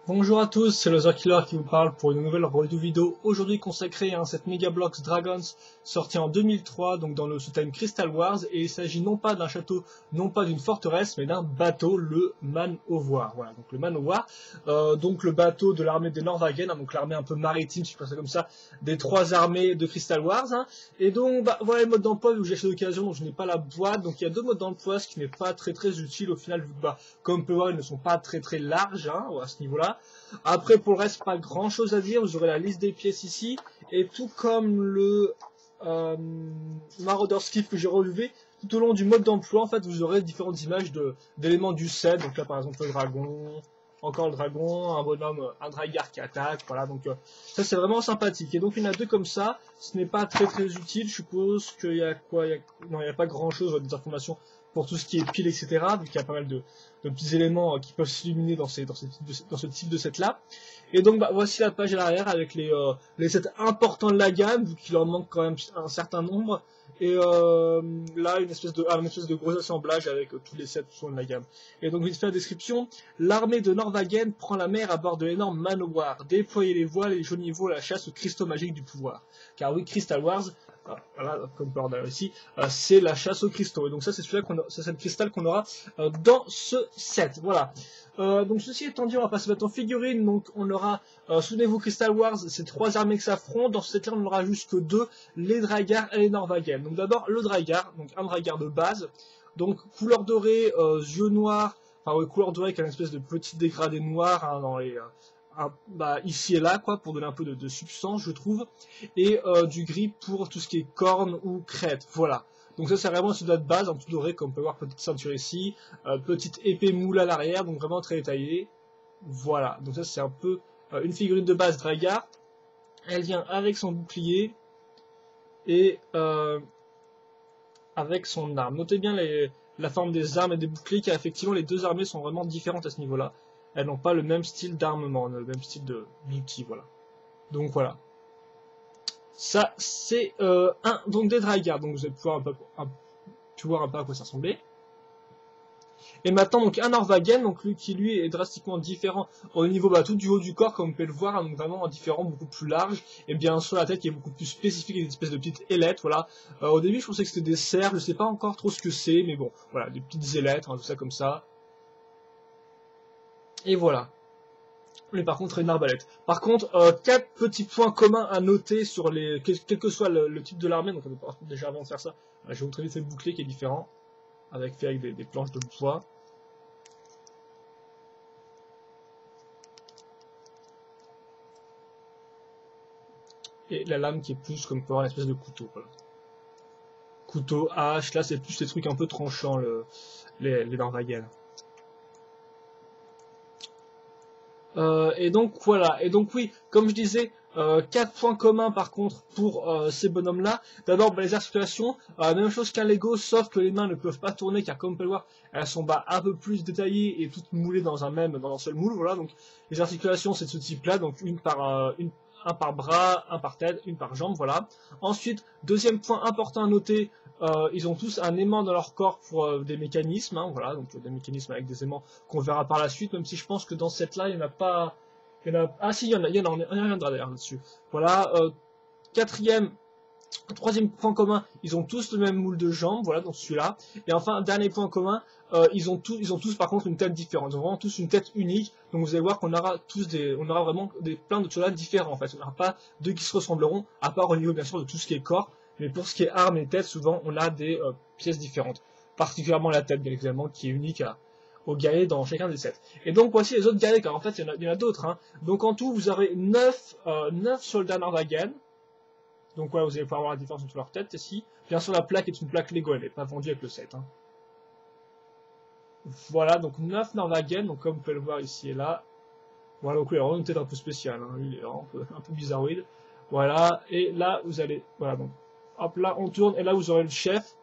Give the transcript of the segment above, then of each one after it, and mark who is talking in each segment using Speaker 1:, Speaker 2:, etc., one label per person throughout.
Speaker 1: Bonjour à tous, c'est le Killer qui vous parle pour une nouvelle review vidéo aujourd'hui consacrée à cette Mega Bloks Dragons sorti en 2003 donc dans le sous-thème Crystal Wars, et il s'agit non pas d'un château, non pas d'une forteresse, mais d'un bateau, le Man-O-War. Voilà, donc le Man-O-War, donc le bateau de l'armée des Norvagen, hein, donc l'armée un peu maritime, si je peux ça comme ça, des trois armées de Crystal Wars. Hein. Et donc voilà le mode d'emploi, vu que j'ai acheté d'occasion, donc je n'ai pas la boîte, donc il y a deux modes d'emploi, ce qui n'est pas très utile au final, vu que comme on peut voir, ils ne sont pas très larges hein, à ce niveau-là. Après, pour le reste, pas grand chose à dire. Vous aurez la liste des pièces ici. Et tout comme le Marauder Skiff que j'ai relevé, tout au long du mode d'emploi, en fait, vous aurez différentes images d'éléments du set. Donc là, par exemple, le dragon, encore le dragon, un bonhomme, un Drygar qui attaque. Voilà, donc ça, c'est vraiment sympathique. Et donc, il y en a deux comme ça. Ce n'est pas très utile. Je suppose qu'il y a quoi Non, il n'y a pas grand chose, des informations pour tout ce qui est pile, etc. Donc, il y a pas mal de petits éléments qui peuvent s'illuminer dans ce type de set là. Et donc voici la page à l'arrière avec les sets importants de la gamme, vu qu'il en manque quand même un certain nombre. Et là, une espèce de gros assemblage avec tous les sets sont de la gamme. Et donc, vite fait la description. L'armée de Norvagen prend la mer à bord de l'énorme Man-O-War. Déployez les voiles et les niveaux à la chasse aux cristaux magiques du pouvoir. Car oui, Crystal Wars, voilà, comme on peut ici, c'est la chasse aux cristaux. Et donc ça, c'est le cristal qu'on aura dans ce set. Voilà. Donc ceci étant dit, on va passer maintenant aux figurines. Donc on aura, souvenez-vous, Crystal Wars, c'est trois armées qui s'affrontent. Dans ce set-là, on n'aura juste que deux, les Drygar et les Norvagen. Donc d'abord le Drygar, donc un Drygar de base, donc couleur dorée, yeux noirs, enfin ouais, couleur dorée avec une espèce de petit dégradé noir hein, dans les ici et là, quoi, pour donner un peu de substance, je trouve, et du gris pour tout ce qui est corne ou crête, voilà. Donc ça c'est vraiment une soldat de base, en tout doré, comme on peut voir, petite ceinture ici, petite épée moule à l'arrière, donc vraiment très détaillée, voilà. Donc ça c'est un peu une figurine de base Drygar, elle vient avec son bouclier, et avec son arme. Notez bien la forme des armes et des boucliers, car effectivement les deux armées sont vraiment différentes à ce niveau-là. Elles n'ont pas le même style d'armement, le même style d'outil, voilà. Donc voilà. Ça, c'est donc des Drygar, donc vous allez pouvoir voir un peu à quoi ça ressemblait. Et maintenant, donc un Norvagen, donc lui qui lui est drastiquement différent au niveau tout du haut du corps, comme vous pouvez le voir, hein, donc vraiment différent, beaucoup plus large, et bien sûr la tête qui est beaucoup plus spécifique, des espèces de petites ailettes, voilà. Au début, je pensais que c'était des cerfs, je sais pas encore trop ce que c'est, mais bon, voilà, des petites ailettes, hein, tout ça comme ça. Et voilà. Mais par contre, une arbalète. Par contre, quatre petits points communs à noter sur quel que soit le type de l'armée. Donc, déjà avant de faire ça, je vais vous montrer vite fait le bouclier qui est différent, fait avec des planches de bois. Et la lame qui est plus comme pour une espèce de couteau. Voilà. Couteau, hache, là c'est plus des trucs un peu tranchants, les Norvagen. Et donc voilà, et donc oui, comme je disais, 4 points communs par contre pour ces bonhommes là. D'abord les articulations, même chose qu'un Lego, sauf que les mains ne peuvent pas tourner, car comme on peut le voir, elles sont un peu plus détaillées et toutes moulées dans un seul moule. Voilà, donc les articulations c'est de ce type là, donc un par bras, un par tête, une par jambe, voilà. Ensuite, deuxième point important à noter, ils ont tous un aimant dans leur corps pour des mécanismes, hein, voilà, donc des mécanismes avec des aimants qu'on verra par la suite, même si je pense que dans cette là, il n'y en a pas... Ah si, il y en a, on y reviendra d'ailleurs là-dessus. Voilà, troisième point commun, ils ont tous le même moule de jambes, voilà, donc celui-là. Et enfin, dernier point commun, ils ont tous par contre une tête différente. Ils ont vraiment tous une tête unique. Donc vous allez voir qu'on aura vraiment plein de soldats différents en fait. On n'aura pas deux qui se ressembleront, à part au niveau bien sûr de tout ce qui est corps. Mais pour ce qui est armes et têtes, souvent on a des pièces différentes. Particulièrement la tête, bien évidemment, qui est unique aux guerriers dans chacun des sets. Et donc voici les autres guerriers, car en fait il y en a d'autres. Hein. Donc en tout, vous aurez 9 soldats Norvagen. Donc voilà, vous allez pouvoir voir la différence entre leur tête ici. Bien sûr, la plaque est une plaque Lego, elle n'est pas vendue avec le set. Hein. Voilà, donc 9 Norvagen, donc comme vous pouvez le voir ici et là. Voilà, donc il a vraiment une tête un peu spéciale, hein. Il est vraiment un peu bizarroïde. Voilà, et là vous allez, voilà, donc hop là, on tourne, et là vous aurez le chef.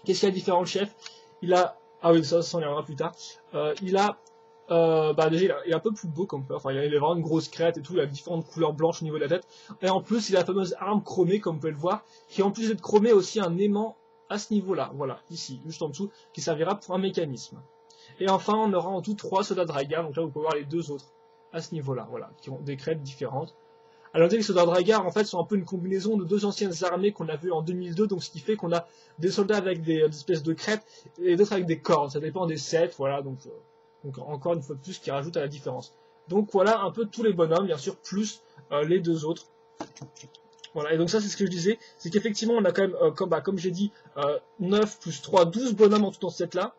Speaker 1: Qu'est-ce qu'il y a de différent, le chef? Il a, ah oui, ça on y reviendra plus tard. Il a déjà il est un peu plus beau comme peur, enfin il a vraiment une grosse crête et tout, il a différentes couleurs blanches au niveau de la tête, et en plus il a la fameuse arme chromée comme vous pouvez le voir, qui en plus d'être chromée aussi un aimant à ce niveau là, voilà, ici, juste en dessous, qui servira pour un mécanisme. Et enfin on aura en tout 3 soldats Drygar, donc là vous pouvez voir les deux autres à ce niveau-là, voilà, qui ont des crêtes différentes. Alors les soldats Dragar en fait sont un peu une combinaison de deux anciennes armées qu'on a vues en 2002, donc ce qui fait qu'on a des soldats avec des espèces de crêtes et d'autres avec des cornes, ça dépend des sets, voilà, donc encore une fois de plus qui rajoute à la différence. Donc voilà un peu tous les bonhommes, bien sûr, plus les deux autres. Voilà, et donc ça c'est ce que je disais, c'est qu'effectivement on a quand même, comme j'ai dit, 9 plus 3, 12 bonhommes en tout dans ce set là.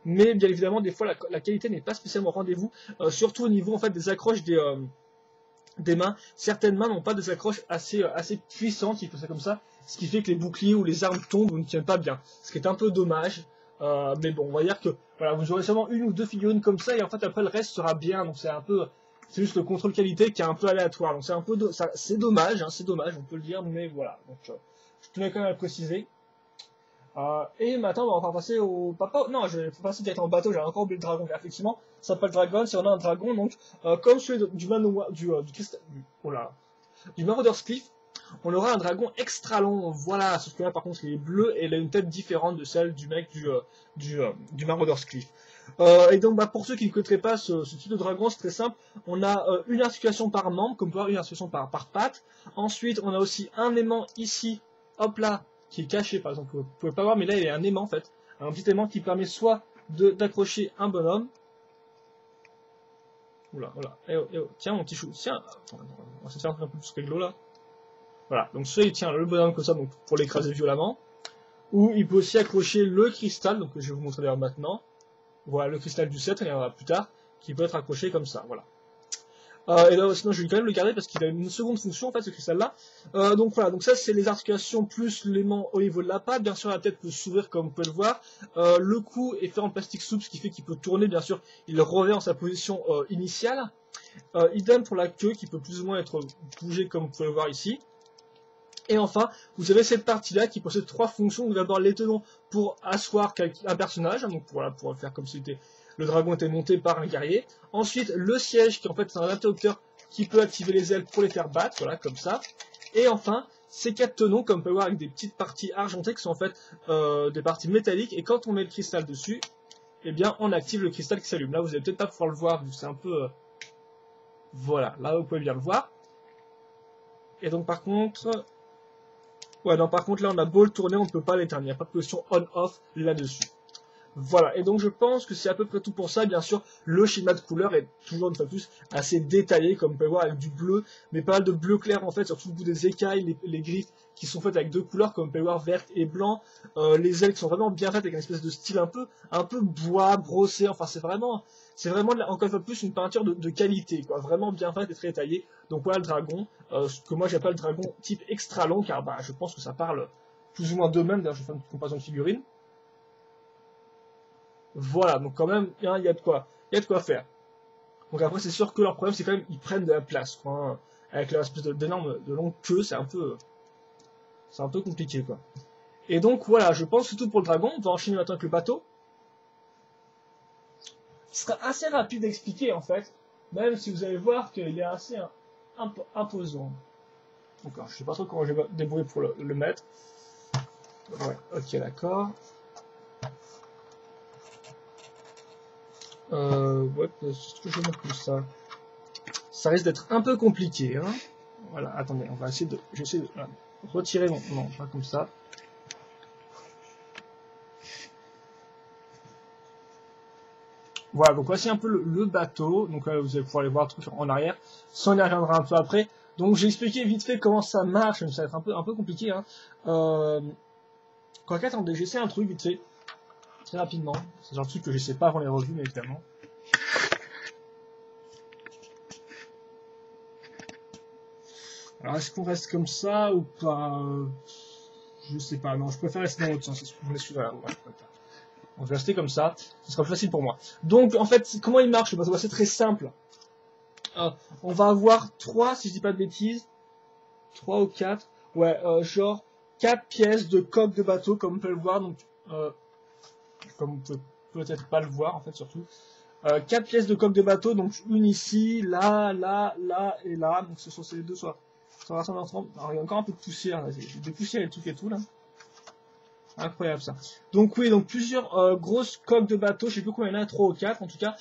Speaker 1: Mais bien évidemment des fois la qualité n'est pas spécialement au rendez-vous, surtout au niveau en fait des accroches des mains. Certaines mains n'ont pas des accroches assez puissantes, il faut ça comme ça, ce qui fait que les boucliers ou les armes tombent ou ne tiennent pas bien, ce qui est un peu dommage. Mais bon, on va dire que voilà, vous aurez seulement une ou deux figurines comme ça et en fait après le reste sera bien, donc c'est juste le contrôle qualité qui est un peu aléatoire, donc c'est un peu c'est dommage, hein, c'est dommage, on peut le dire, mais voilà, donc je tenais quand même à le préciser. Et maintenant, on va passer au papa. Non, je vais passer directement au bateau. J'ai encore oublié le dragon. Effectivement, ça s'appelle Dragon. Si on a un dragon, donc comme celui du Marauder's Cliff, on aura un dragon extra long. Voilà. Sauf que là, par contre, il est bleu et il a une tête différente de celle du mec du Marauder's Cliff. Et donc, pour ceux qui ne connaîtraient pas ce type de dragon, c'est très simple. On a une articulation par membre, comme peut une articulation par patte. Ensuite, on a aussi un aimant ici. Hop là. Qui est caché, par exemple, vous pouvez pas voir, mais là il y a un aimant en fait, un petit aimant qui permet soit d'accrocher un bonhomme. Oula, voilà, tiens mon petit chou, tiens, attends, on va se faire un peu plus réglo là. Voilà, donc soit il tient le bonhomme comme ça, donc pour l'écraser violemment, ou il peut aussi accrocher le cristal, donc je vais vous montrer d'ailleurs maintenant. Voilà, le cristal du set, on y reviendra plus tard, qui peut être accroché comme ça, voilà. Et là, sinon je vais quand même le garder parce qu'il a une seconde fonction en fait ce cristal là. Donc voilà, donc ça c'est les articulations plus l'aimant au niveau de la patte. Bien sûr la tête peut s'ouvrir comme vous pouvez le voir. Le cou est fait en plastique souple, ce qui fait qu'il peut tourner, bien sûr il revient en sa position initiale. Idem pour la queue qui peut plus ou moins être bougée comme vous pouvez le voir ici. Et enfin, vous avez cette partie-là qui possède trois fonctions. D'abord l'étalon pour asseoir un personnage, donc voilà, pour faire comme si le dragon était monté par un guerrier. Ensuite, le siège qui en fait c'est un interrupteur qui peut activer les ailes pour les faire battre, voilà, comme ça. Et enfin, ces quatre tenons, comme on peut voir avec des petites parties argentées qui sont en fait des parties métalliques. Et quand on met le cristal dessus, eh bien on active le cristal qui s'allume. Là, vous allez peut-être pas pouvoir le voir, c'est un peu... Voilà, là vous pouvez bien le voir. Et donc par contre... Ouais, non, par contre, là, on a beau le tourner, on ne peut pas l'éteindre. Il n'y a pas de position on-off là-dessus. Voilà, et donc je pense que c'est à peu près tout pour ça. Bien sûr, le schéma de couleur est toujours une fois de plus assez détaillé, comme vous pouvez voir, avec du bleu, mais pas mal de bleu clair en fait, sur tout le bout des écailles, les griffes qui sont faites avec deux couleurs, comme vous pouvez voir, verte et blanc. Les ailes qui sont vraiment bien faites avec une espèce de style un peu bois, brossé. Enfin, c'est vraiment encore une fois de plus une peinture de qualité, quoi, vraiment bien faite et très détaillée. Donc voilà le dragon, ce que moi j'appelle le dragon type extra long, car je pense que ça parle plus ou moins d'eux-mêmes. D'ailleurs, je vais faire une petite comparaison de figurines. Voilà, donc quand même, il y a de quoi faire. Donc après, c'est sûr que leur problème, c'est quand même, ils prennent de la place, quoi, hein. Avec leur espèce d'énorme, de longue queue, c'est un peu compliqué, quoi. Et donc, voilà, je pense que c'est tout pour le dragon. On va enchaîner maintenant avec le bateau. Ce sera assez rapide à expliquer, en fait, même si vous allez voir qu'il est assez imposant. Donc, je sais pas trop comment je vais débrouiller pour le mettre. Ouais, ok, d'accord. Ouais, c'est ce que je vais mettre plus ça. Ça risque d'être un peu compliqué, hein. Voilà, attendez, on va essayer de, j'essaie de retirer non, pas comme ça. Voilà, donc voici un peu le bateau. Donc là, vous allez pouvoir aller voir le truc en arrière. Ça, on y reviendra un peu après. Donc j'ai expliqué vite fait comment ça marche, mais ça va être un peu compliqué, hein. Quoique, attendez, j'essaie un truc vite fait. Très rapidement. C'est genre de truc que je sais pas avant les revues, mais évidemment. Alors, est-ce qu'on reste comme ça ou pas? Je sais pas. Non, je préfère rester dans l'autre sens. On va rester comme ça. Ce sera plus facile pour moi. Donc, en fait, comment il marche? C'est très simple. On va avoir 3, si je dis pas de bêtises. 3 ou 4. Ouais, genre 4 pièces de coque de bateau, comme on peut le voir. Donc, comme on peut peut-être pas le voir, en fait, surtout. 4 pièces de coque de bateau. Donc, une ici, là, là, là et là. Donc, ce sont ces deux soirs. Alors, il y a encore un peu de poussière, là. Des poussières et tout là. Incroyable ça. Donc oui, donc plusieurs grosses coques de bateau, je sais plus combien il y en a, 3 ou 4 en tout cas,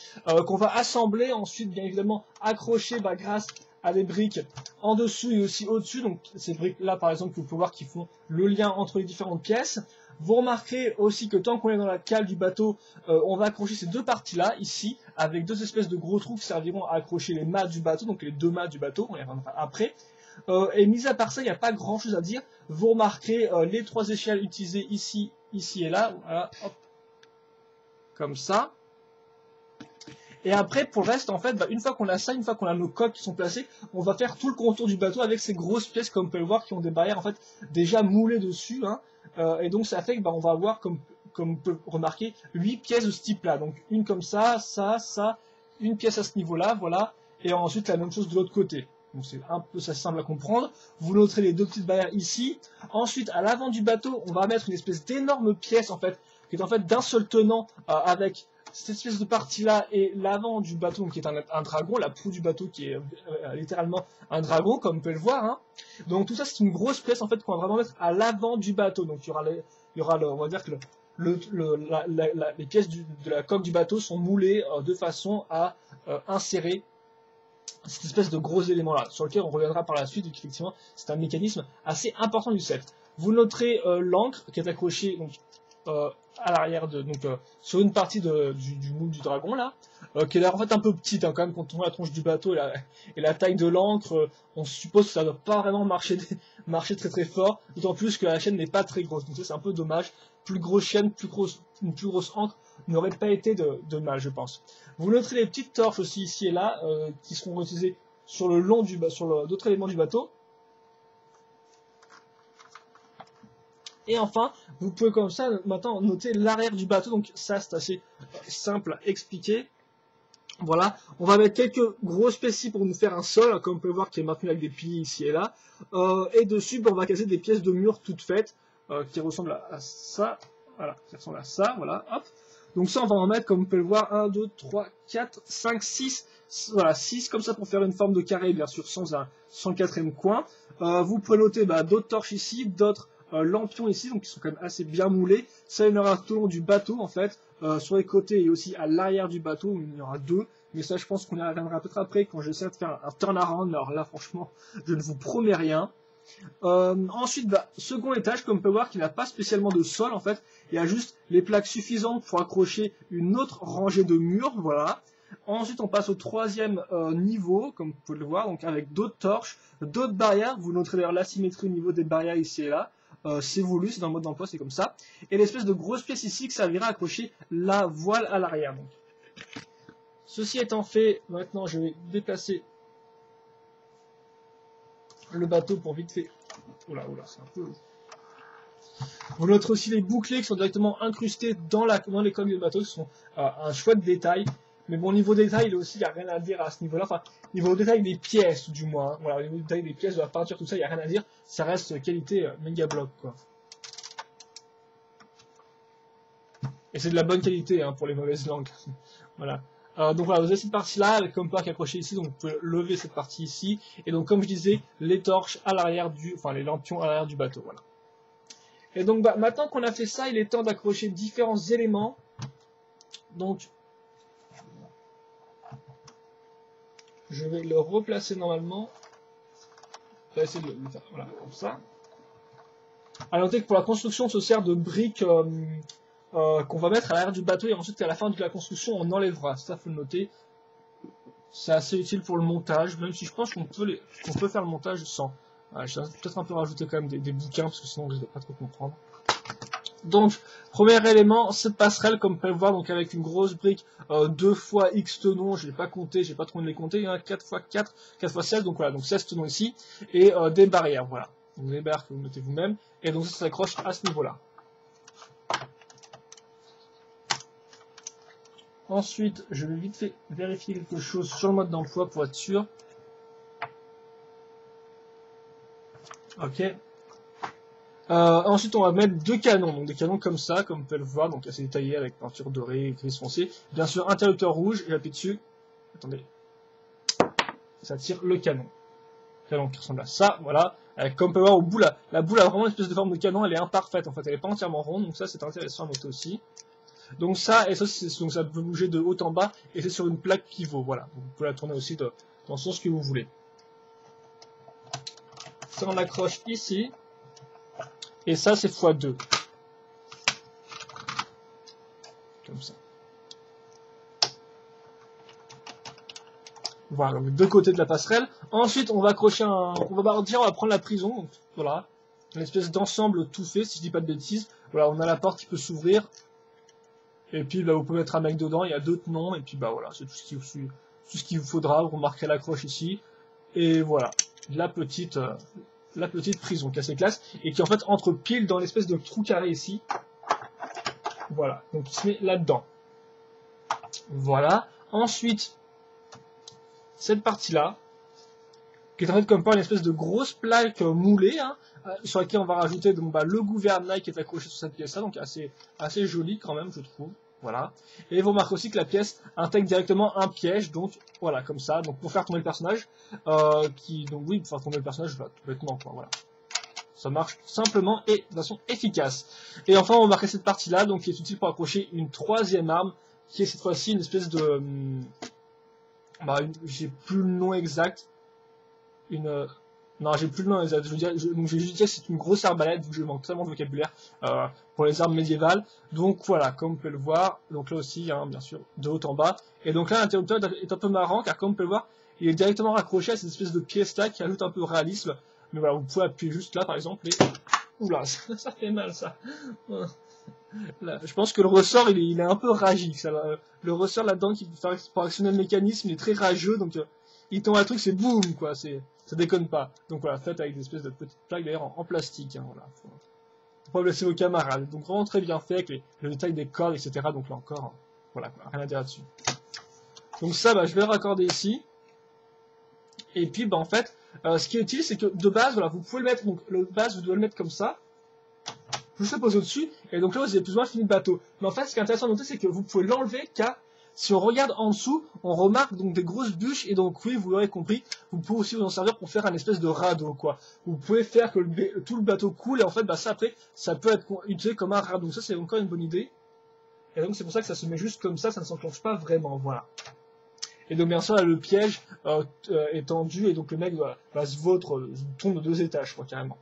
Speaker 1: qu'on va assembler, ensuite bien évidemment accrocher grâce à des briques en dessous et aussi au-dessus. Donc ces briques là par exemple que vous pouvez voir qui font le lien entre les différentes pièces. Vous remarquerez aussi que tant qu'on est dans la cale du bateau, on va accrocher ces deux parties là, ici, avec deux espèces de gros trous qui serviront à accrocher les mâts du bateau, donc les deux mâts du bateau, on y reviendra après. Et mis à part ça, il n'y a pas grand chose à dire. Vous remarquerez les 3 échelles utilisées ici, ici et là. Voilà, hop, comme ça. Et après, pour le reste, en fait, une fois qu'on a ça, une fois qu'on a nos coques qui sont placées, on va faire tout le contour du bateau avec ces grosses pièces, comme vous pouvez le voir, qui ont des barrières en fait déjà moulées dessus. Hein. Et donc ça fait que on va avoir, comme vous pouvez remarquer, 8 pièces de ce type-là. Donc une comme ça, une pièce à ce niveau-là, voilà. Et ensuite la même chose de l'autre côté. Donc c'est un peu ça simple à comprendre. Vous noterez les deux petites barrières ici. Ensuite, à l'avant du bateau, on va mettre une espèce d'énorme pièce en fait, qui est en fait d'un seul tenant avec cette espèce de partie là et l'avant du bateau, donc qui est un dragon, la proue du bateau qui est littéralement un dragon, comme vous pouvez le voir. Hein. Donc tout ça c'est une grosse pièce en fait qu'on va vraiment mettre à l'avant du bateau. Donc il y aura on va dire que les pièces de la coque du bateau sont moulées de façon à insérer cette espèce de gros élément là, sur lequel on reviendra par la suite, donc effectivement c'est un mécanisme assez important du set. Vous noterez l'ancre qui est accrochée donc, à l'arrière sur une partie du moule du dragon là, qui est là, en fait un peu petite, hein, quand même quand on voit la tronche du bateau et la taille de l'ancre, on suppose que ça ne doit pas vraiment marcher très très fort, d'autant plus que la chaîne n'est pas très grosse, donc ça c'est un peu dommage. Plus grosse chaîne, une plus grosse encre n'aurait pas été de mal, je pense. Vous noterez les petites torches aussi ici et là, qui seront utilisées sur le long sur d'autres éléments du bateau. Et enfin, vous pouvez comme ça maintenant noter l'arrière du bateau, donc ça c'est assez simple à expliquer. Voilà, on va mettre quelques grosses pièces pour nous faire un sol, comme on peut voir qui est maintenu avec des piliers ici et là. Et dessus, on va casser des pièces de mur toutes faites, qui ressemblent à ça. Voilà, qui ressemblent à ça, voilà, hop. Donc ça, on va en mettre, comme vous pouvez le voir, 1, 2, 3, 4, 5, 6, voilà, 6 comme ça pour faire une forme de carré, bien sûr, sans le quatrième coin. Vous pouvez noter d'autres torches ici, d'autres lampions ici, donc qui sont quand même assez bien moulés. Ça, il y en aura tout le long du bateau, en fait, sur les côtés et aussi à l'arrière du bateau, où il y aura 2. Mais ça, je pense qu'on y reviendra peut-être après, quand j'essaie de faire un turnaround. Alors là, franchement, je ne vous promets rien. Ensuite, second étage, comme on peut voir, qui n'a pas spécialement de sol en fait, il y a juste les plaques suffisantes pour accrocher une autre rangée de murs, voilà. Ensuite, on passe au troisième niveau, comme vous pouvez le voir, donc avec d'autres torches, d'autres barrières. Vous noterez d'ailleurs l'asymétrie au niveau des barrières ici et là. C'est voulu, c'est dans le mode d'emploi, c'est comme ça. Et l'espèce de grosse pièce ici qui servira à accrocher la voile à l'arrière. Ceci étant fait, maintenant je vais déplacer le bateau pour vite fait. Oula, c'est un peu. Vous noterez aussi les boucliers qui sont directement incrustés dans les coques du bateau, qui sont un chouette détail. Mais bon, niveau détail, il n'y a rien à dire à ce niveau-là. Enfin, niveau détail des pièces, du moins. Hein. Voilà, niveau détail des pièces, de la peinture, tout ça, il n'y a rien à dire. Ça reste qualité méga bloc, quoi. Et c'est de la bonne qualité, hein, pour les mauvaises langues. Voilà. Donc voilà, vous avez cette partie-là, avec comme plaque accrochée ici, donc vous pouvez lever cette partie ici. Et donc, comme je disais, les torches à l'arrière les lampions à l'arrière du bateau, voilà. Et donc, maintenant qu'on a fait ça, il est temps d'accrocher différents éléments. Donc, je vais le replacer normalement. Je vais essayer de le faire, voilà, comme ça. Alors, notez que pour la construction, on se sert de briques qu'on va mettre à l'arrière du bateau, et ensuite, à la fin de la construction, on enlèvera. Ça, faut le noter. C'est assez utile pour le montage, même si je pense qu'on peut faire le montage sans. Je vais peut-être un peu rajouter quand même des bouquins, parce que sinon je ne vais pas trop comprendre. Donc, premier élément, cette passerelle, comme vous pouvez le voir, donc avec une grosse brique, 2 fois X tenons, je ne l'ai pas compté, j'ai pas trop de les compter, hein, 4 x 4, 4 x 16, donc voilà, donc 16 tenons ici, et des barrières, voilà. Donc des barrières que vous mettez vous-même, et donc ça s'accroche à ce niveau-là. Ensuite, je vais vite fait vérifier quelque chose sur le mode d'emploi pour être sûr. Ok. Ensuite, on va mettre 2 canons, donc des canons comme ça, comme vous pouvez le voir, donc assez détaillés avec peinture dorée et gris foncé. Bien sûr, interrupteur rouge, j'appuie dessus. Attendez. Ça tire le canon. Donc qui ressemble à ça, voilà. Comme on peut voir au bout, la boule a vraiment une espèce de forme de canon, elle est imparfaite en fait, elle est pas entièrement ronde, donc ça c'est intéressant à noter aussi. Donc ça, et ça, donc ça peut bouger de haut en bas, et c'est sur une plaque pivot, voilà. Donc vous pouvez la tourner aussi dans le sens que vous voulez. Ça on l'accroche ici, et ça c'est x2. Comme ça. Voilà, donc deux côtés de la passerelle. Ensuite, on va accrocher on va prendre la prison, donc, voilà. Une espèce d'ensemble tout fait, si je dis pas de bêtises. Voilà, on a la porte qui peut s'ouvrir. Et puis, bah, vous pouvez mettre un mec dedans, il y a d'autres noms, et puis, bah, voilà, c'est tout ce qu'il vous faudra. Vous remarquerez l'accroche ici. Et voilà, la petite prison qui est assez classe, et qui, en fait, entre pile dans l'espèce de trou carré ici. Voilà, donc il se met là-dedans. Voilà. Ensuite, cette partie-là, qui est en fait comme pas une espèce de grosse plaque moulée, hein, sur laquelle on va rajouter donc, bah, le gouvernail qui est accroché sur cette pièce-là, donc assez joli quand même, je trouve. Voilà. Et vous remarquez aussi que la pièce intègre directement un piège, donc voilà, comme ça, donc pour faire tomber le personnage, donc oui, pour faire tomber le personnage, bah, tout bêtement, quoi, voilà. Ça marche simplement et de façon efficace. Et enfin, on va marquer cette partie-là, donc qui est utile pour accrocher une troisième arme, qui est cette fois-ci une espèce de... j'ai plus le nom exact. Non, j'ai plus le nom exact. Donc je vais juste dire que c'est une grosse arbalète, vu que je manque tellement de vocabulaire pour les armes médiévales. Donc voilà, comme vous pouvez le voir, donc là aussi, hein, bien sûr, de haut en bas. Et donc là, l'interrupteur est un peu marrant, car comme vous pouvez le voir, il est directement raccroché à cette espèce de pièce-là qui ajoute un peu de réalisme. Mais voilà, vous pouvez appuyer juste là, par exemple, et... Oula, ça fait mal, ça. Là, je pense que le ressort, il est un peu ragique. Le ressort là-dedans, pour actionner le mécanisme, il est très rageux, donc il tombe un truc, c'est boum, quoi. Ça déconne pas. Donc voilà, faites avec des espèces de petites plaques d'ailleurs en plastique. Hein, voilà. Faut pas blesser vos camarades. Donc vraiment très bien fait, avec le détail des cordes, etc. Donc là encore, voilà, quoi, rien à dire là-dessus. Donc ça, bah, je vais le raccorder ici. Et puis, bah, en fait, ce qui est utile, c'est que de base, voilà, vous pouvez le mettre, donc le base, vous devez le mettre comme ça. Juste le poser au-dessus, et donc là, vous avez plus ou moins fini le bateau. Mais en fait, ce qui est intéressant à noter, c'est que vous pouvez l'enlever, car si on regarde en dessous, on remarque donc des grosses bûches, et donc oui, vous l'aurez compris, vous pouvez aussi vous en servir pour faire un espèce de radeau, quoi. Vous pouvez faire que tout le bateau coule, et en fait, bah, ça après, ça peut être utilisé comme un radeau. Ça, c'est encore une bonne idée. Et donc, c'est pour ça que ça se met juste comme ça ne s'enclenche pas vraiment, voilà. Et donc, bien sûr, là, le piège est tendu, et donc le mec va se vautre, tombe de 2 étages, quoi, carrément.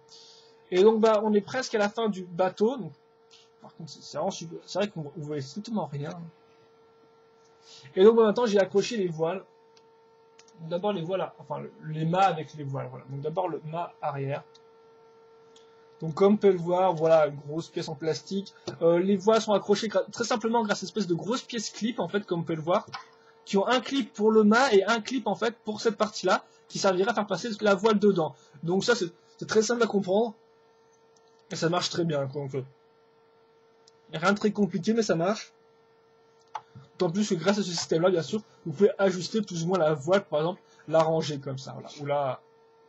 Speaker 1: Et donc, bah, on est presque à la fin du bateau. Donc, par contre, c'est vraiment super. C'est vrai qu'on ne voit strictement rien. Et donc, bah, maintenant, j'ai accroché les voiles. D'abord, les voiles, enfin, les mâts avec les voiles. Voilà. Donc, d'abord, le mât arrière. Donc, comme on peut le voir, voilà, une grosse pièce en plastique. Les voiles sont accrochées très simplement grâce à une espèce de grosse pièce clip, en fait, comme on peut le voir, qui ont un clip pour le mât et un clip, en fait, pour cette partie-là, qui servira à faire passer la voile dedans. Donc, ça, c'est très simple à comprendre. Et ça marche très bien. Donc, rien de très compliqué, mais ça marche. D'autant plus que grâce à ce système-là, bien sûr, vous pouvez ajuster plus ou moins la voile, par exemple, la ranger comme ça, voilà,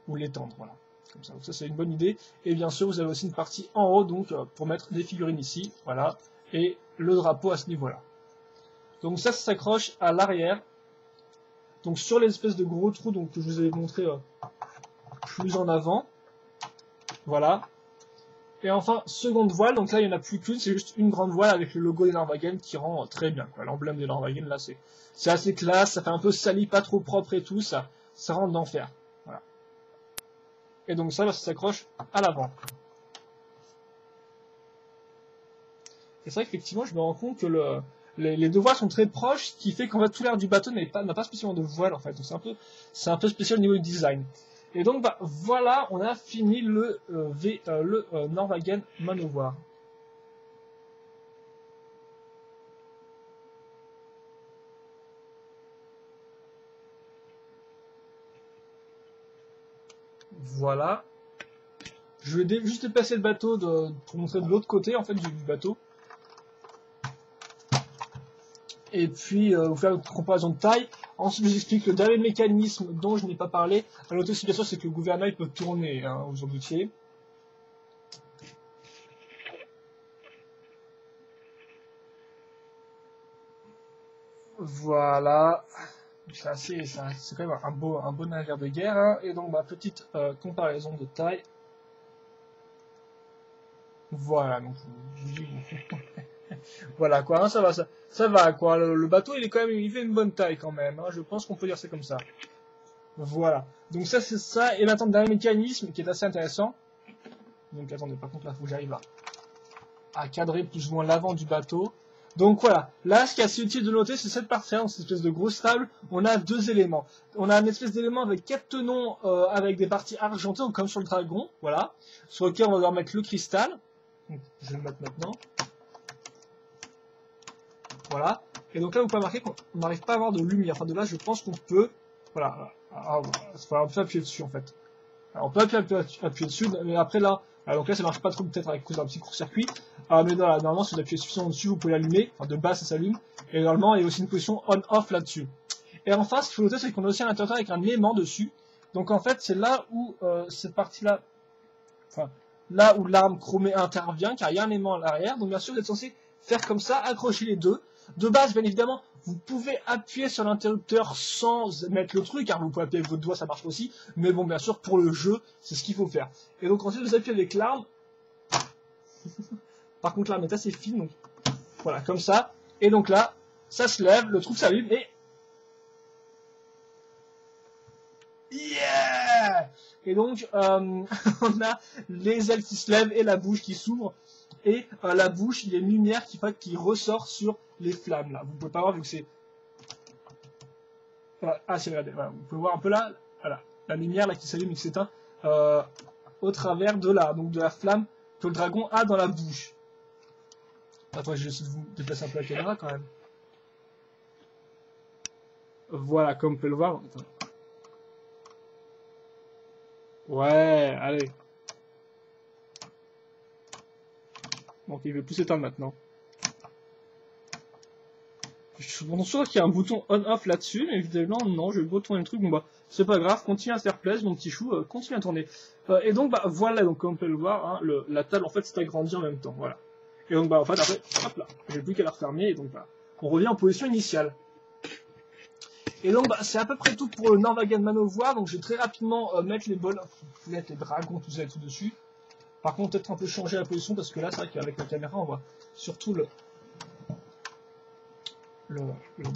Speaker 1: ou l'étendre, voilà. Comme ça. Donc ça, c'est une bonne idée. Et bien sûr, vous avez aussi une partie en haut, donc, pour mettre des figurines ici, voilà, et le drapeau à ce niveau-là. Donc ça s'accroche à l'arrière. Donc sur les espèces de gros trous donc, que je vous ai montré plus en avant. Voilà. Et enfin, seconde voile, donc là il n'y en a plus qu'une, c'est juste une grande voile avec le logo des Norwagen qui rend très bien. L'emblème des Norwagen, là c'est assez classe, ça fait un peu sali, pas trop propre et tout, ça rend d'enfer. Voilà. Et donc ça s'accroche à l'avant. Et c'est vrai qu'effectivement je me rends compte que les deux voiles sont très proches, ce qui fait qu'en fait tout l'air du bateau n'a pas spécialement de voile en fait, donc c'est un peu spécial au niveau du design. Et donc bah, voilà, on a fini le Norwagen Manowar. Voilà. Je vais juste déplacer le bateau pour montrer de l'autre côté en fait du bateau. Et puis vous faire une comparaison de taille. Ensuite, je vous explique le dernier mécanisme dont je n'ai pas parlé. À noter aussi, bien sûr, c'est que le gouvernail peut tourner, hein, vous en doutiez. Voilà. C'est quand même un beau navire de guerre, hein. Et donc, bah, petite comparaison de taille. Voilà, donc, voilà quoi, hein, ça va quoi. Le bateau, il est quand même, il fait une bonne taille quand même, hein. Je pense qu'on peut dire c'est comme ça. Voilà. Donc ça, c'est ça. Et maintenant, dernier mécanisme qui est assez intéressant. Donc attendez, par contre, là, faut que j'arrive à cadrer plus ou moins l'avant du bateau. Donc voilà, là ce qui est assez utile de noter, c'est cette partie-là, dans cette espèce de grosse table, on a deux éléments. On a une espèce d'élément avec 4 tenons avec des parties argentées, comme sur le dragon, voilà, sur lequel on va devoir mettre le cristal. Donc, je vais le mettre maintenant. Voilà. Et donc là, vous pouvez remarquer qu'on n'arrive pas à avoir de lumière. Enfin, de là, je pense qu'on peut... Voilà. On peut appuyer dessus, en fait. Alors, on peut appuyer dessus, mais après là... donc là, ça marche pas trop peut-être avec cause d'un petit court-circuit. Mais voilà, normalement, si vous appuyez suffisamment dessus, vous pouvez l'allumer. Enfin, de base, ça s'allume. Et normalement, il y a aussi une position on-off là-dessus. Et enfin, ce qu'il faut noter, c'est qu'on a aussi un interrupteur avec un aimant dessus. Donc en fait, c'est là où cette partie-là... Enfin, là où l'arme chromée intervient, car il y a un aimant à l'arrière. Donc bien sûr, vous êtes censé faire comme ça, accrocher les deux. De base, bien évidemment, vous pouvez appuyer sur l'interrupteur sans mettre le truc, car vous pouvez appuyer avec votre doigt, ça marche aussi. Mais bon, bien sûr, pour le jeu, c'est ce qu'il faut faire. Et donc ensuite, vous appuyez avec l'arme. Par contre, l'arme est assez fine, donc voilà, comme ça. Et donc là, ça se lève, le truc s'allume et... Yeah! Et donc, on a les ailes qui se lèvent et la bouche qui s'ouvre. Et la bouche, il y a une lumière qui ressort sur les flammes là. Vous pouvez pas voir vu que c'est... Voilà. Ah si, regardez, voilà. Vous pouvez voir un peu là, voilà, la lumière là qui s'allume et qui s'éteint au travers de la flamme que le dragon a dans la bouche. Attends, je vais essayer de vous déplacer un peu la caméra quand même. Voilà, comme vous pouvez le voir. Attends. Ouais, allez. Donc il veut plus s'éteindre maintenant. Je suis sûr qu'il y a un bouton on-off là-dessus, mais évidemment non, je vais retourner le truc. Bon bah c'est pas grave, continue à faire plaisir mon petit chou, continue à tourner. Et donc bah voilà, donc comme on peut le voir, hein, la table en fait s'est agrandie en même temps, voilà. Et donc bah en fait après, hop là, j'ai plus qu'à la refermer et donc bah on revient en position initiale. Et donc bah c'est à peu près tout pour le Norwegian Manowar, donc je vais très rapidement mettre les bols, les dragons, tout ça et tout dessus. Par contre peut-être un peu changer la position parce que là c'est vrai qu'avec la caméra on voit surtout le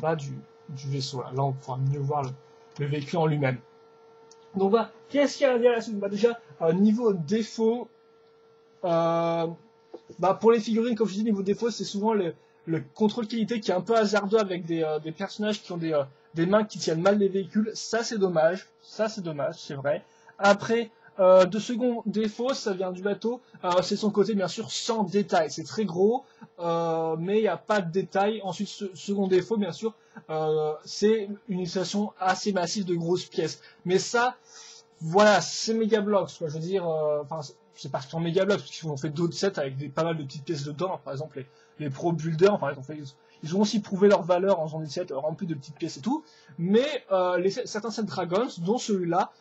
Speaker 1: bas du vaisseau. Là on pourra mieux voir le véhicule en lui-même. Donc bah, qu'est-ce qu'il y a à dire là-dessus? Bah déjà, niveau défaut, bah pour les figurines, comme je dis, niveau défaut, c'est souvent le contrôle qualité qui est un peu hasardeux avec des personnages qui ont des mains qui tiennent mal les véhicules. Ça c'est dommage, c'est vrai. Après, de second défaut, ça vient du bateau, c'est son côté bien sûr sans détail. C'est très gros, mais il n'y a pas de détail. Ensuite, second défaut, bien sûr, c'est une utilisation assez massive de grosses pièces. Mais ça, voilà, c'est Megablox, quoi. Je veux dire, enfin, c'est pas en Megablox, parce qu'ils ont fait d'autres sets avec pas mal de petites pièces dedans. Par exemple, les Pro Builders, par exemple, ils ont aussi prouvé leur valeur en faisant des sets remplis de petites pièces et tout. Mais certains sets Dragons, dont celui-là,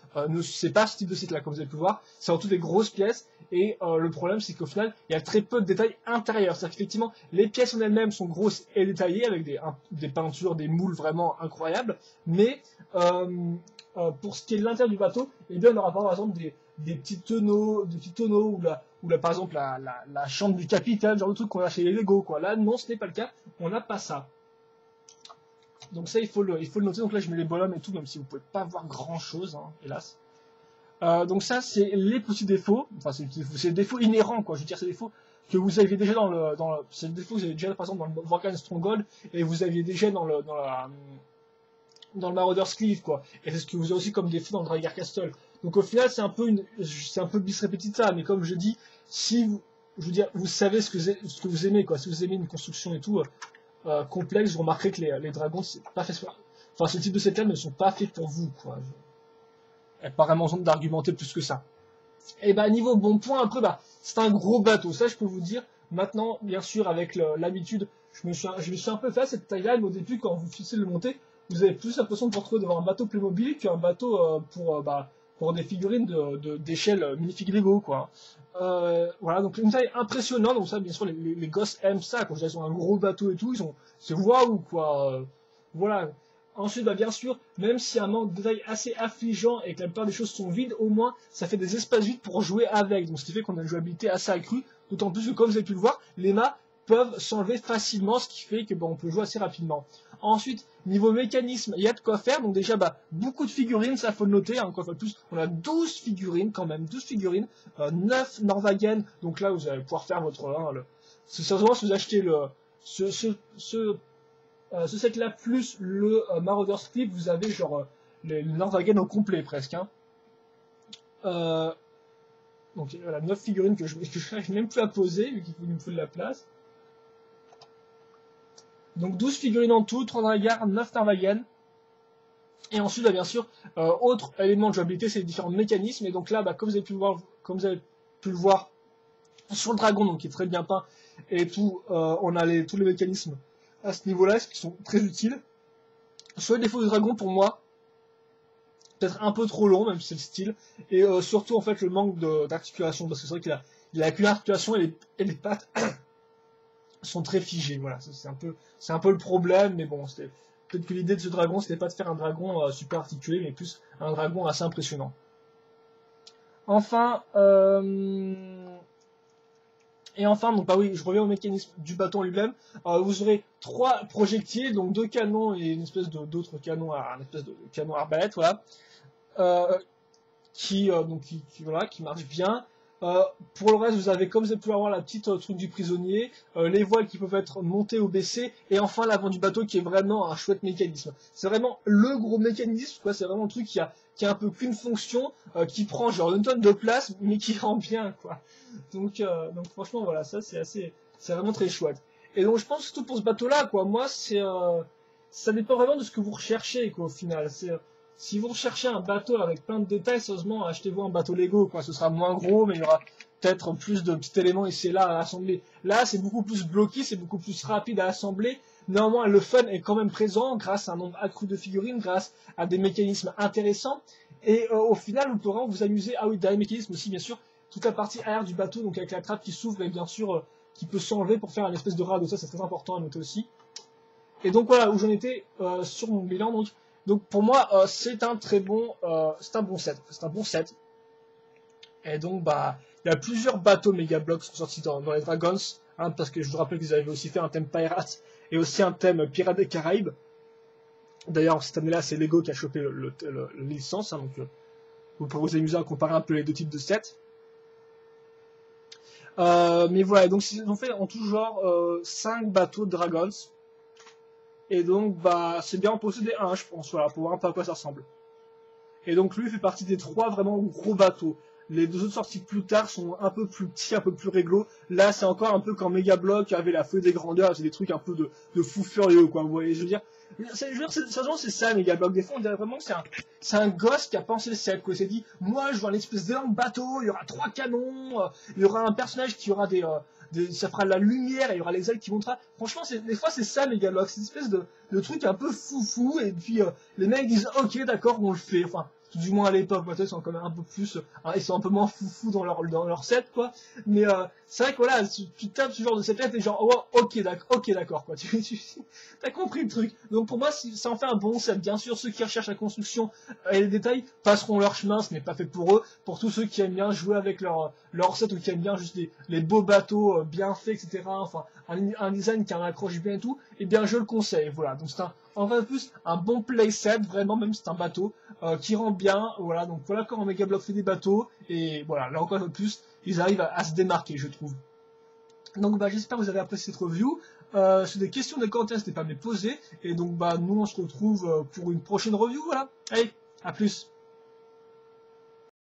Speaker 1: c'est pas ce type de set-là, comme vous avez pu voir. C'est surtout des grosses pièces. Et le problème, c'est qu'au final, il y a très peu de détails intérieurs. C'est-à-dire qu'effectivement, les pièces en elles-mêmes sont grosses et détaillées, avec des peintures, des moules vraiment incroyables. Mais pour ce qui est de l'intérieur du bateau, eh bien, on aura par exemple des petits tonneaux, ou par exemple la chambre du capitaine, genre de truc qu'on a chez les Lego, quoi. Là, non, ce n'est pas le cas. On n'a pas ça. Donc ça, il faut le noter. Donc là, je mets les bonhommes et tout, même si vous pouvez pas voir grand chose, hein, hélas. Donc ça, c'est les petits défauts. Enfin, c'est des défauts inhérents, quoi. Je veux dire, c'est des défauts que vous aviez déjà c'est des défauts que vous avez déjà, par exemple, dans le Vorkal Stronghold, et vous aviez déjà dans le Marauder's Cleave, quoi. Et c'est ce que vous avez aussi comme défaut dans le Drygar Castle. Donc au final, c'est un peu bis repetita, mais comme je dis, si vous, je veux dire, vous savez ce que vous aimez, quoi. Si vous aimez une construction et tout complexe, vous remarquerez que les dragons, c'est pas fait. Enfin, ce type de set-là ne sont pas faits pour vous, quoi. Il n'y a pas vraiment besoin d'argumenter plus que ça. Et bah niveau bon point, après bah c'est un gros bateau, ça je peux vous dire. Maintenant, bien sûr, avec l'habitude, je me suis un peu fait à cette taille-là, mais au début, quand vous fixez le monter, vous avez plus l'impression de vous retrouver devant un bateau Playmobil qu'un bateau pour des figurines d'échelle minifig Lego, quoi. Voilà, donc une taille impressionnante, donc ça, bien sûr, les gosses aiment ça, quand ils ont un gros bateau et tout, c'est waouh, quoi. Voilà. Ensuite, bah, bien sûr, même s'il y a un manque de détail assez affligeant et que la plupart des choses sont vides, au moins ça fait des espaces vides pour jouer avec. Donc ce qui fait qu'on a une jouabilité assez accrue, d'autant plus que comme vous avez pu le voir, les mâts peuvent s'enlever facilement, ce qui fait que bah, on peut jouer assez rapidement. Ensuite, niveau mécanisme, il y a de quoi faire. Donc déjà, bah, beaucoup de figurines, ça faut le noter. Hein, encore une fois de plus, on a 12 figurines quand même, 12 figurines, 9 Norwagen. Donc là, vous allez pouvoir faire votre... Hein, c'est seulement si vous achetez ce set là plus le Marauder's Clip, vous avez genre le Norwagen au complet presque. Hein. Donc voilà, 9 figurines que je n'arrive même plus à poser, vu qu'il me faut de la place. Donc 12 figurines en tout, 3 Dragar, 9 Norwagen. Et ensuite, bah, bien sûr, autre élément de jouabilité, c'est les différents mécanismes. Et donc là, bah, comme vous avez pu le voir sur le dragon, donc qui est très bien peint, et tout, on a tous les mécanismes à ce niveau-là, qui sont très utiles. Sur les défauts du dragon, pour moi, peut-être un peu trop long, même si c'est le style, et surtout en fait le manque d'articulation, parce que c'est vrai qu'il a qu'une articulation et les pattes sont très figées. Voilà, c'est un peu le problème, mais bon, peut-être que l'idée de ce dragon, c'était pas de faire un dragon super articulé, mais plus un dragon assez impressionnant. Enfin, donc bah oui, je reviens au mécanisme du bâton lui-même. Vous aurez 3 projectiles, donc 2 canons et une espèce d'autres canons, un espèce de canon arbalète, voilà, qui marche bien. Pour le reste, vous avez, comme vous avez pu avoir, la petite truc du prisonnier, les voiles qui peuvent être montées ou baissées, et enfin l'avant du bateau qui est vraiment un chouette mécanisme. C'est vraiment le gros mécanisme, quoi. C'est vraiment le truc qui a un peu qu'une fonction, qui prend genre une tonne de place, mais qui rend bien, quoi. Donc franchement, voilà, ça c'est vraiment très chouette. Et donc je pense que c'est tout pour ce bateau-là, quoi. Moi, ça dépend vraiment de ce que vous recherchez, quoi, au final. Si vous recherchez un bateau avec plein de détails, sérieusement, achetez-vous un bateau Lego, quoi. Ce sera moins gros, mais il y aura peut-être plus de petits éléments ici et là à assembler. Là, c'est beaucoup plus bloqué, c'est beaucoup plus rapide à assembler. Néanmoins, le fun est quand même présent grâce à un nombre accru de figurines, grâce à des mécanismes intéressants. Et au final, vous pourrez vous amuser. Ah oui, derrière les mécanismes aussi, bien sûr, toute la partie arrière du bateau, donc avec la trappe qui s'ouvre et bien sûr qui peut s'enlever pour faire une espèce de radeau. Ça, c'est très important à noter aussi. Et donc voilà où j'en étais sur mon bilan. Donc pour moi, c'est un bon set. C'est un bon set. Et donc bah, il y a plusieurs bateaux Mega Bloks qui sont sortis dans les Dragons, hein, parce que je vous rappelle qu'ils avaient aussi fait un thème Pirates et aussi un thème Pirates des Caraïbes. D'ailleurs, cette année-là, c'est Lego qui a chopé la licence, hein, donc vous pourrez vous amuser à comparer un peu les deux types de sets. Mais voilà, donc ils ont fait en tout genre 5 bateaux de Dragons. Et donc, bah, c'est bien en posséder un, je pense, voilà, pour voir un peu à quoi ça ressemble. Et donc, lui fait partie des 3 vraiment gros bateaux. Les 2 autres sorties plus tard sont un peu plus petits, un peu plus réglo. Là, c'est encore un peu quand Mega Bloks avait la feuille des grandeurs, c'est des trucs un peu de fou furieux, quoi, vous voyez, je veux dire, c'est ça, Mega Bloks. Des fois, on dirait vraiment que c'est un gosse qui a pensé le set, quoi. Il s'est dit, moi, je veux un espèce d'énorme bateau, il y aura 3 canons, il y aura un personnage qui aura ça fera de la lumière et il y aura les ailes qui montrera. Franchement, des fois, c'est ça, Mega Bloks. C'est une espèce de truc un peu foufou, et puis les mecs disent, ok, d'accord, on le fait. Enfin, du moins à l'époque, peut-être ils sont quand même un peu plus, ils sont un peu moins foufou dans leur set, quoi. Mais c'est vrai que voilà, tu tapes ce genre de set et genre, oh, ok, d'accord, quoi. T'as compris le truc. Donc pour moi, ça en fait un bon set. Bien sûr, ceux qui recherchent la construction et les détails passeront leur chemin, ce n'est pas fait pour eux. Pour tous ceux qui aiment bien jouer avec leur set ou qui aiment bien juste les beaux bateaux bien faits, etc. Enfin, un design qui en accroche bien et tout, eh bien je le conseille. Voilà, donc c'est en fait plus un bon playset, vraiment, même si c'est un bateau qui rend bien. Voilà, donc voilà quand Mega Bloks fait des bateaux, et voilà, là encore un peu plus, ils arrivent à se démarquer, je trouve. Donc bah, j'espère que vous avez apprécié cette review. C'est des questions de commentaires, n'hésitez pas à me les poser. Et donc bah nous on se retrouve pour une prochaine review, voilà. Allez, à plus.